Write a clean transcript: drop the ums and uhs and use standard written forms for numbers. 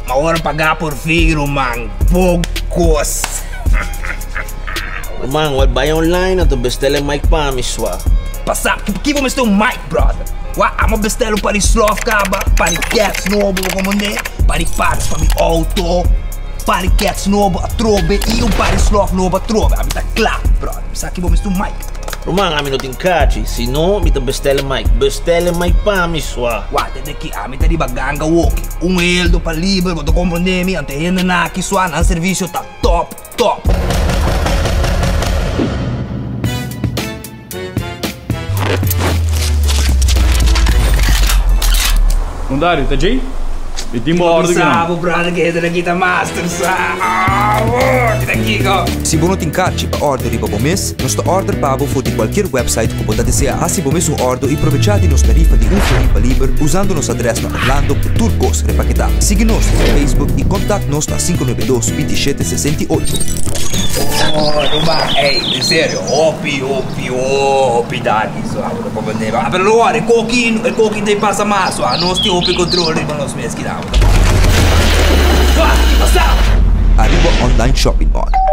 Ma ora pagar por figuro, man. Poucos. Man, wat bij online om te bestellen Mike Pamiswa. Passar, que vamos ter um mic, brother? Ué, amo bestelo para slof caba, para cats novo, como né? Para partes para mi auto, para cats novo a trobe e para slof novo a trobe. A mi tá claro, brother. Sabe que vamos ter um mic? Man, a mi não tem caixa, se não, me tá bestellen Mike. Bestellen Mike Pamiswa. Ué, tem aqui, a mi tá de baganga walk. Eldo para livre, vou compreender me ante ainda na aqui sua, na serviço tá top, top. Mundário, tá aí? E tem uma ordem Sabe, brother, que esse daqui tá master, sabe? Daqui, go. Se você não tem caixa para order para mês, nossa order para for de qualquer website que você deseja assim mês um order e aproveitar de nossa tarifa de tarifa livre usando nossa adressa na Orlando por turcos repaquetar. Siga-nos no Facebook e contacte-nos na 592-2768. Oh, ma, ehi, serio, opi, dai, ma per loro, coquinho dei passa masso, non sti opi controlli con lo smeschi, dai. Arriva Online Shopping Mall.